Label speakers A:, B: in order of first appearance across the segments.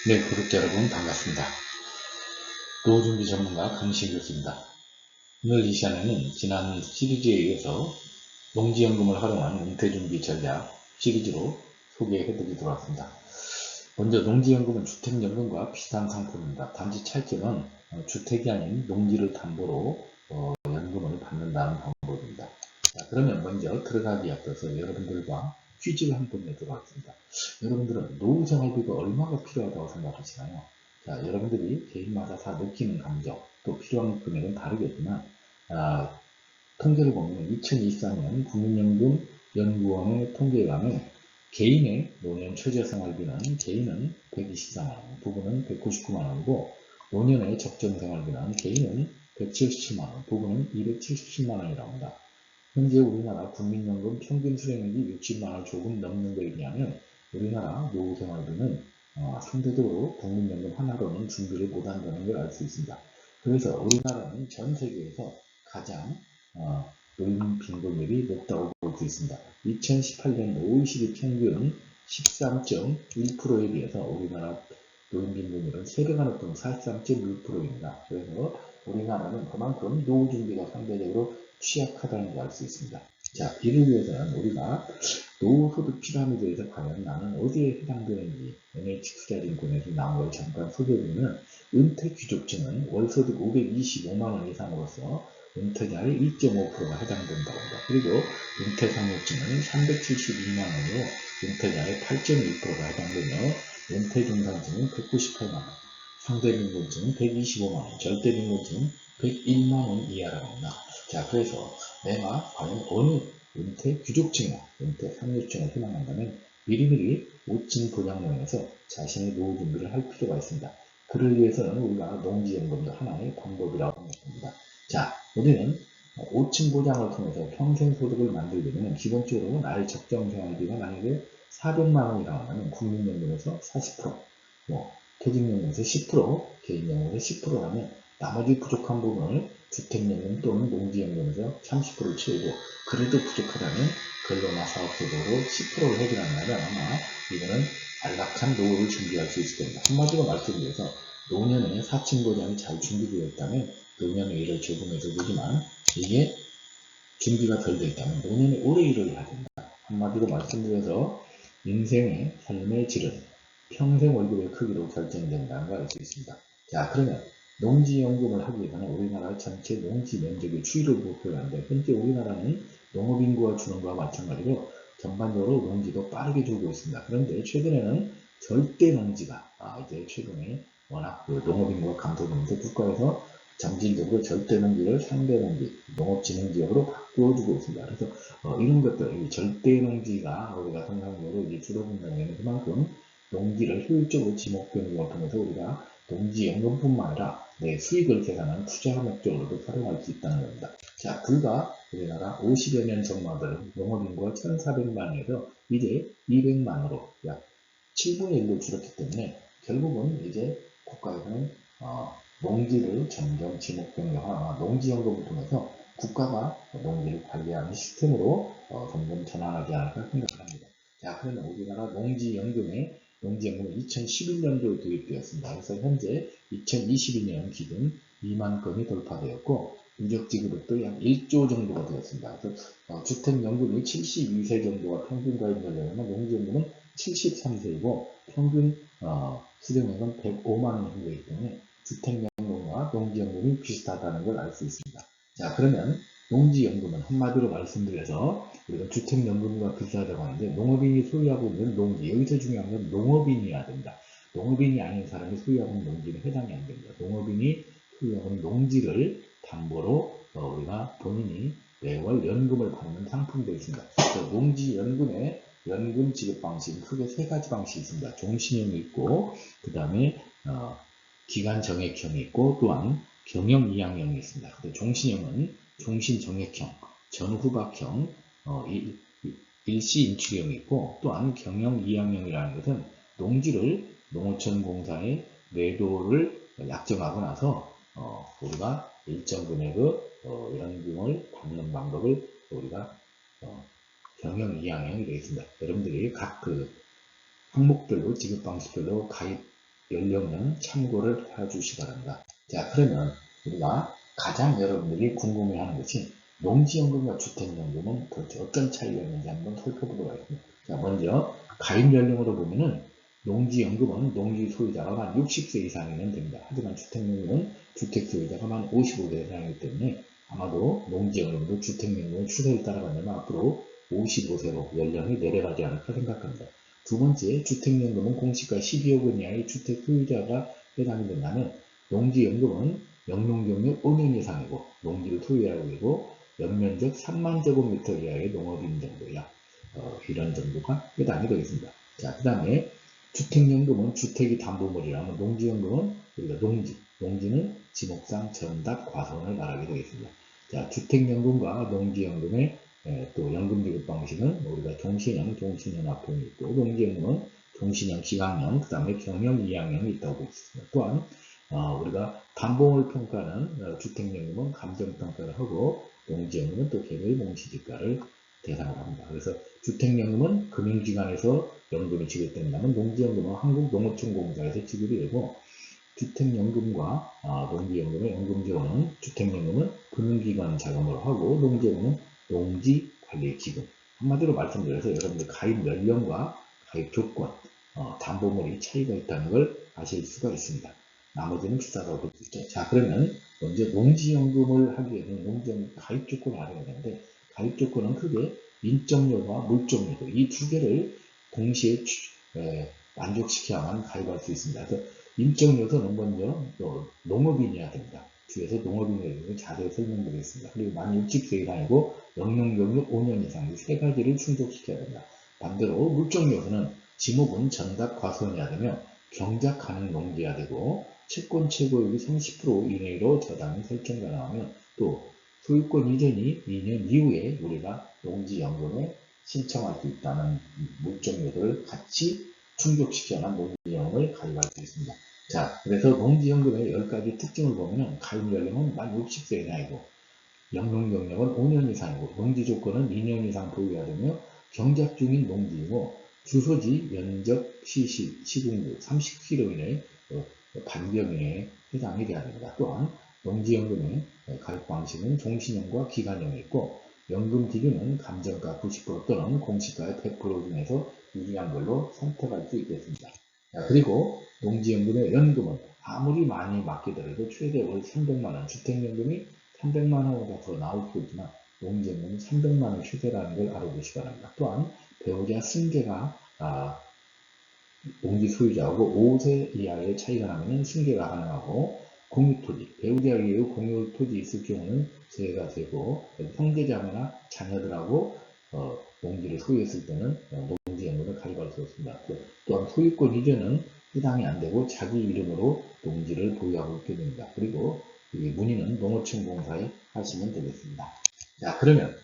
A: 네, 구독자 여러분 반갑습니다. 노후준비 전문가 강신 교수입니다. 오늘 이 시간에는 지난 시리즈에 이어서 농지연금을 활용한 은퇴준비 전략 시리즈로 소개해드리도록 하겠습니다. 먼저 농지연금은 주택연금과 비슷한 상품입니다. 단지 차이점은 주택이 아닌 농지를 담보로 연금을 받는다는 방법입니다. 자, 그러면 먼저 들어가기 앞서서 여러분들과 퀴즈를 한번 내도록 하겠습니다. 여러분들은 노후생활비가 얼마가 필요하다고 생각하시나요? 자, 여러분들이 개인마다 다 느끼는 감정, 또 필요한 금액은 다르겠지만 통계를 보면 2024년 국민연금연구원의 통계에 의하면 개인의 노년 최저생활비는 개인은 124만원, 부부는 199만원이고 노년의 적정생활비는 개인은 177만원, 부부는 277만원이라고 합니다. 현재 우리나라 국민연금 평균 수령액이 60만원을 조금 넘는 것에 비하면 우리나라 노후생활비는 상대적으로 국민연금 하나로는 준비를 못한다는 걸 알 수 있습니다. 그래서 우리나라는 전 세계에서 가장 노인 빈곤율이 높다고 볼 수 있습니다. 2018년 OECD 평균 13.1%에 비해서 우리나라 노인 빈곤율은 3배가 높은 43.1%입니다. 그래서 우리나라는 그만큼 노후 준비가 상대적으로 취약하다는 걸 알 수 있습니다. 자, 이를 위해서는 우리가 노후소득 피라미드에서 과연 나는 어디에 해당되는지 NH투자증권에서 나온 걸 잠깐 소개해드리면 은퇴 귀족증은 월소득 525만원 이상으로서 은퇴자의 2.5%가 해당된다고 합니다. 그리고 은퇴 상록증은 372만원으로 은퇴자의 8.1%가 해당되며 은퇴 중산증은 198만원, 상대 빈곤증은 125만원, 절대 빈곤증은 101만원 이하라고 합니다. 자, 그래서 내가 과연 어느 은퇴 귀족증이나 은퇴 상록증을 희망한다면 미리미리 5층 보장론에서 자신의 노후 준비를 할 필요가 있습니다. 그를 위해서는 우리가 농지연금도 하나의 방법이라고 생각합니다. 자, 우리는 5층 보장을 통해서 평생 소득을 만들려면 기본적으로 나의 적정생활비가 만약에 400만원이라고 하면 국민연금에서 40%, 퇴직연금에서 10%, 개인연금에서 10%라면 나머지 부족한 부분을 주택연금 또는 농지연금에서 30%를 채우고 그래도 부족하다면 근로나 사업소득으로 10%를 해결한다면 아마 이거는 안락한 노후를 준비할 수 있을 겁니다. 한마디로 말씀드려서 노년에 4층 보장이 잘 준비되어 있다면 노년에 일을 조금해서 되지만 이게 준비가 덜 되어 있다면 노년에 오래 일을 해야 된다. 한마디로 말씀드려서 인생의 삶의 질은 평생 월급의 크기로 결정된다는 걸 알 수 있습니다. 자, 그러면 농지연금을 하기 위해서는 우리나라 전체 농지 면적의 추이를 목표로 하는데 현재 우리나라는 농업인구가 주는 것과 마찬가지로 전반적으로 농지도 빠르게 줄고 있습니다. 그런데 최근에는 절대 농지가 이제 최근에 워낙 그 농업인구가 감소되면서 국가에서 점진적으로 절대 농지를 상대 농지, 농업진흥지역으로 바꾸어주고 있습니다. 그래서 이런 것들, 이 절대 농지가 우리가 통상적으로 이제 줄어든다면 그만큼 농지를 효율적으로 지목 변경을 통해서 우리가 농지연금뿐만 아니라 내 수익을 계산하는 투자 목적으로도 활용할 수 있다는 겁니다. 자, 불과 우리나라 50여 년 전만으로 농업인구가 1,400만에서 이제 200만으로 약 7분의 1로 줄었기 때문에 결국은 이제 국가에서는 농지를 점점 지목 변경하거나 농지연금을 통해서 국가가 농지를 관리하는 시스템으로 점점 전환하지 않을까 생각합니다. 자, 그러면 우리나라 농지연금은 2011년도에 도입되었습니다. 그래서 현재 2022년 기준 2만 건이 돌파되었고 누적지급도 약 1조 정도가 되었습니다. 그래서 주택연금이 72세 정도가 평균 가입 연령이면 농지연금은 73세이고 평균 수령액은 105만 원 정도이기 때문에 주택연금과 농지연금이 비슷하다는 걸 알 수 있습니다. 자, 그러면 농지연금은 한마디로 말씀드려서 우리가 주택연금과 비슷하다고 하는데 농업인이 소유하고 있는 농지, 여기서 중요한 건 농업인이어야 된다. 농업인이 아닌 사람이 소유하고 있는 농지는 해당이 안 됩니다. 농업인이 소유하고 있는 농지를 담보로 우리가 본인이 매월 연금을 받는 상품도 있습니다. 농지연금의 연금 지급 방식은 크게 세 가지 방식이 있습니다. 종신형이 있고 그 다음에 기간 정액형이 있고 또한 경영 이양형이 있습니다. 종신형은 종신 정액형, 전후박형, 일시 인출형이 있고 또한 경영 이양형이라는 것은 농지를 농어촌공사에 매도를 약정하고 나서 우리가 일정 금액의 연금을 받는 방법을 우리가 경영 이양형이 되어 있습니다. 여러분들이 각 그 항목별로 지급 방식별로 가입 연령은 참고를 해주시기 바랍니다. 자, 그러면 우리가 가장 여러분들이 궁금해하는 것이 농지연금과 주택연금은 도대체 어떤 차이가 있는지 한번 살펴보도록 하겠습니다. 자, 먼저 가입 연령으로 보면은 농지연금은 농지 소유자가 만 60세 이상이면 됩니다. 하지만 주택연금은 주택 소유자가 만 55세 이상이기 때문에 아마도 농지연금도 주택연금의 추세에 따라간다면 앞으로 55세로 연령이 내려가지 않을까 생각합니다. 두 번째, 주택연금은 공시가 12억 원 이하의 주택 소유자가 해당이 된다면 농지연금은 영농경력 5년 이상이고 농지를 소유하고 있고 연면적 3만 제곱미터 이하의 농업인 정도야. 이런 정도가 해당이 되겠습니다. 자, 그 다음에 주택연금은 주택이 담보물이라면 농지연금은 우리가 농지는 지목상 전답 과손을 말하게 되겠습니다. 자, 주택연금과 농지연금의 또 연금지급 방식은 우리가 종신형, 종신연합형이 있고 농지연금은 종신형, 기강형, 그 다음에 경영 2학형이 있다고 볼 수 있습니다. 또한 우리가 담보물 평가는 주택연금은 감정평가를 하고 농지연금은 또 개별 공시지가를 대상으로 합니다. 그래서 주택연금은 금융기관에서 연금이 지급된다면 농지연금은 한국농어촌공사에서 지급이 되고 주택연금과 농지연금의 연금지원은 주택연금은 금융기관 자금으로 하고 농지연금은 농지관리기금. 한마디로 말씀드려서 여러분들 가입 연령과 가입 조건, 담보물이 차이가 있다는 걸 아실 수가 있습니다. 나머지는 비슷하다고 볼 수 있죠. 자, 그러면 먼저 농지연금을 하기 위해서는 농지연금 가입 조건을 알아야 되는데 가입 조건은 크게 인적요소와 물적요소 이 두 개를 동시에 만족시켜야만 가입할 수 있습니다. 그래서 인적 요소는 먼저 농업인이어야 됩니다. 뒤에서 농업인에 대해서 자세히 설명드리겠습니다. 그리고 만 60세 이상이고 영농경력 5년 이상 이 세 가지를 충족시켜야 됩니다. 반대로 물적 요소는 지목은 전답 과손이어야 되며 경작 가능 농지여야 되고 채권 최고액이 30% 이내로 저당이 설정 가능하며 또 소유권 이전이 2년 이후에 우리가 농지연금에 신청할 수 있다는 물적 요소를 같이 충족시켜야만 농지연금을 가입할 수 있습니다. 자, 그래서 농지연금의 10가지 특징을 보면 가입 연령은 만 60세 이상이고 영농경력은 5년 이상이고 농지 조건은 2년 이상 보유해야 되며 경작 중인 농지이고 주소지, 면적, 시군구 30km 이내 반경에 해당이 돼야 됩니다. 또한 농지연금의 가입 방식은 종신형과 기간형이 있고 연금 기준은 감정가 90% 또는 공시가의 100% 중에서 유리한 걸로 선택할 수 있겠습니다. 자, 그리고 농지연금의 연금은 아무리 많이 맡기더라도 최대 월 300만원, 주택연금이 300만원보다 더 나올 수 있지만 농지연금은 300만원 최대라는 걸 알아두시기 바랍니다. 또한 배우자 승계가 농지 소유자하고 5세 이하의 차이가 나면 승계가 가능하고 공유토지, 배우자에게 공유토지 있을 경우는 제외가 되고 형제자매나 자녀들하고 농지를 소유했을 때는 농지연금을 가입할 수 없습니다. 또한 소유권 이전은 해당이 안 되고 자기 이름으로 농지를 보유하고 있게 됩니다. 그리고 문의는 농어촌공사에 하시면 되겠습니다. 자, 그러면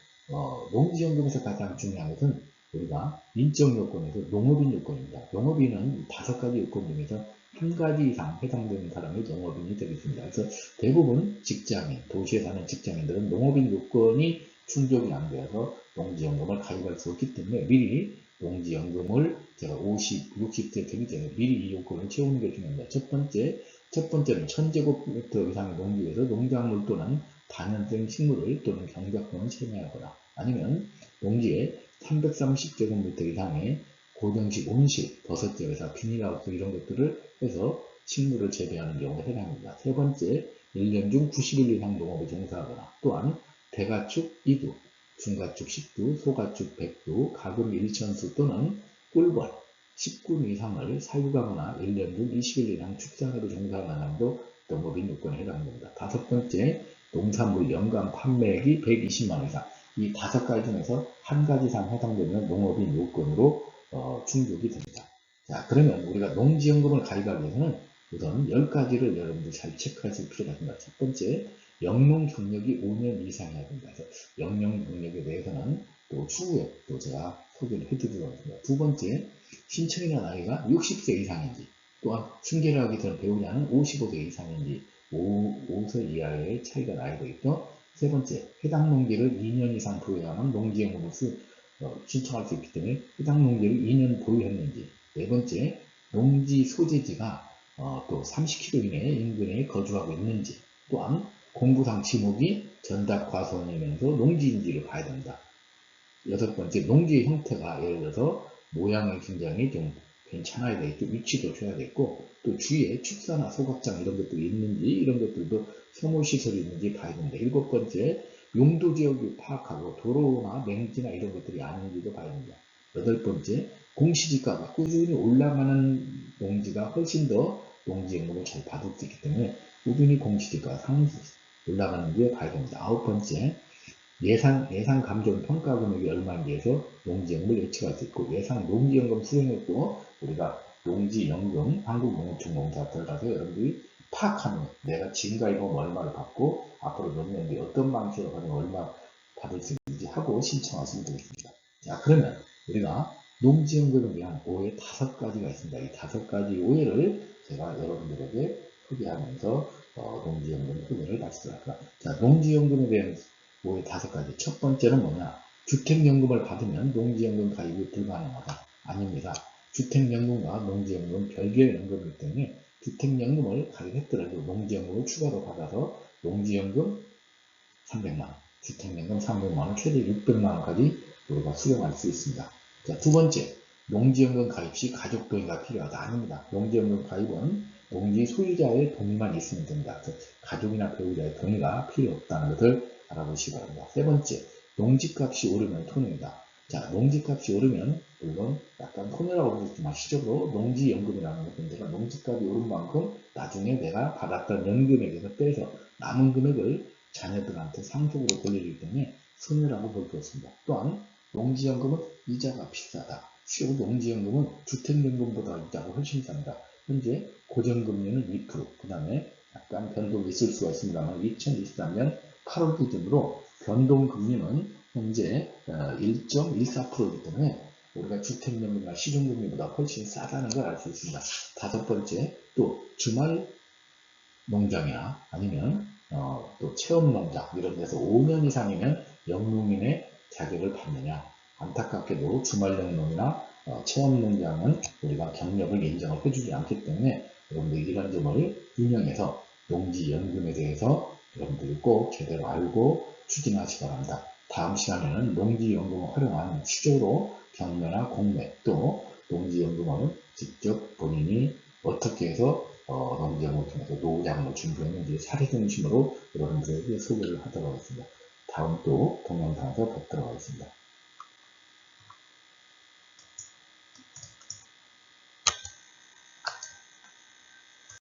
A: 농지연금에서 가장 중요한 것은 우리가 인적 요건에서 농업인 요건입니다. 농업인은 5가지 요건 중에서 한 가지 이상 해당되는 사람이 농업인이 되겠습니다. 그래서 대부분 직장인, 도시에 사는 직장인들은 농업인 요건이 충족이 안 되어서 농지연금을 가입할 수 없기 때문에 미리 농지연금을 제가 60세 되기 전에 미리 이 요건을 채우는 게 중요합니다. 첫 번째는 1000제곱미터 이상의 농지에서 농작물 또는 단연생 식물을 또는 경작품을 채취하거나 아니면 농지에 330제곱미터 이상의 고정식 온실, 버섯제 회사, 비닐하우스 이런 것들을 해서 식물을 재배하는 경우에 해당합니다. 세 번째, 1년 중 90일 이상 농업에 종사하거나 또한 대가축 2두, 중가축 10두, 소가축 100두, 가금 1천수 또는 꿀벌 10군 이상을 사육하거나 1년 중 20일 이상 축산으로 종사하는 사람도 농업인 요건에 해당됩니다. 다섯 번째, 농산물 연간 판매액이 120만원 이상. 이 5가지 중에서 한 가지 이상 해당되면 농업인 요건으로 충족이 됩니다. 자, 그러면 우리가 농지연금을 가입하기 위해서는 우선 10가지를 여러분들 잘 체크하실 필요가 있습니다. 첫 번째, 영농 경력이 5년 이상이어야 됩니다. 그래서 영농 경력에 대해서는 또 추후에 또 제가 소개를 해드리도록 하겠습니다. 두 번째, 신청이나 나이가 60세 이상인지, 또한 승계를 하기 전 배우자는 55세 이상인지, 5세 이하의 차이가 나야 되겠죠. 세 번째, 해당 농지를 2년 이상 보유하면 농지연금을 신청할 수 있기 때문에 해당 농지를 2년 보유했는지. 네 번째, 농지 소재지가 또 30km 이내 인근에 거주하고 있는지, 또한 공부상 지목이 전답 과수원이면서 농지인지를 봐야 된다. 여섯 번째, 농지의 형태가 예를 들어서 모양의 굉장히 좀 괜찮아야 되겠고, 위치도 줘야겠고, 또 주위에 축사나 소각장 이런 것들이 있는지, 이런 것들도 소모시설이 있는지 봐야 된다. 일곱 번째, 용도 지역을 파악하고 도로나 맹지나 이런 것들이 아닌지도 봐야 된다. 여덟 번째, 공시지가가 꾸준히 올라가는 농지가 훨씬 더 농지연금을 잘 받을 수 있기 때문에 꾸준히 공시지가가 올라가는 게 봐야 됩니다. 아홉 번째, 예상 감정 평가 금액이 얼마인지 해서 농지연금을 예측할 수 있고, 예상 농지연금 수령액도 우리가 농지연금 한국농어촌공사 들어가서 여러분들이 파악하는 것, 내가 지금가입하면 얼마를 받고 앞으로 몇 년 뒤에 어떤 방식으로 하면 얼마 받을 수 있는지 하고 신청하시면 되겠습니다. 자, 그러면 우리가 농지연금에 대한 오해 5가지가 있습니다. 이 5가지 오해를 제가 여러분들에게 소개하면서 농지연금 소개를 마치도록 할까. 자, 농지연금에 대한 오해 5가지. 첫 번째는 뭐냐? 주택연금을 받으면 농지연금 가입이 불가능하다. 아닙니다. 주택연금과 농지연금은 별개의 연금이기 때문에 주택연금을 가입했더라도 농지연금을 추가로 받아서 농지연금 300만원, 주택연금 300만원, 최대 600만원까지 우리가 수령할 수 있습니다. 자, 두 번째, 농지연금 가입 시 가족 동의가 필요하다. 아닙니다. 농지연금 가입은 농지 소유자의 동의만 있으면 됩니다. 가족이나 배우자의 동의가 필요 없다는 것을 알아보시기 바랍니다. 세 번째, 농지값이 오르면 토해다. 자, 농지값이 오르면 물론 약간 손해라고 보시지만 시적으로 농지연금이라는 것은 제가 농지값이 오른 만큼 나중에 내가 받았던 연금액에서 빼서 남은 금액을 자녀들한테 상속으로 돌려주기 때문에 손해라고 볼 수 없습니다. 또한 농지연금은 이자가 비싸다. 실제로 농지연금은 주택연금보다 이자가 훨씬 쌉니다. 현재 고정금리는 2%, 그 다음에 약간 변동이 있을 수가 있습니다만 2023년 8월 기준으로 변동금리는 현재 1.14%이기 때문에 우리가 주택연금이나 시중금리보다 훨씬 싸다는 걸 알 수 있습니다. 다섯 번째, 또 주말 농장이나 아니면 또 체험농장 이런 데서 5년 이상이면 영농인의 자격을 받느냐. 안타깝게도 주말영농이나 체험농장은 우리가 경력을 인정을 해주지 않기 때문에 여러분들 이런 점을 유념해서 농지연금에 대해서 여러분들이 꼭 제대로 알고 추진하시기 바랍니다. 다음 시간에는 농지연금을 활용한 시적으로 경매나 공매 또 농지연금을 직접 본인이 어떻게 해서 농지연금을 통해서 노후자금을 준비했는지 사례 중심으로 여러분들에게 소개를 하도록 하겠습니다. 다음 또 동영상에서 뵙도록 하겠습니다.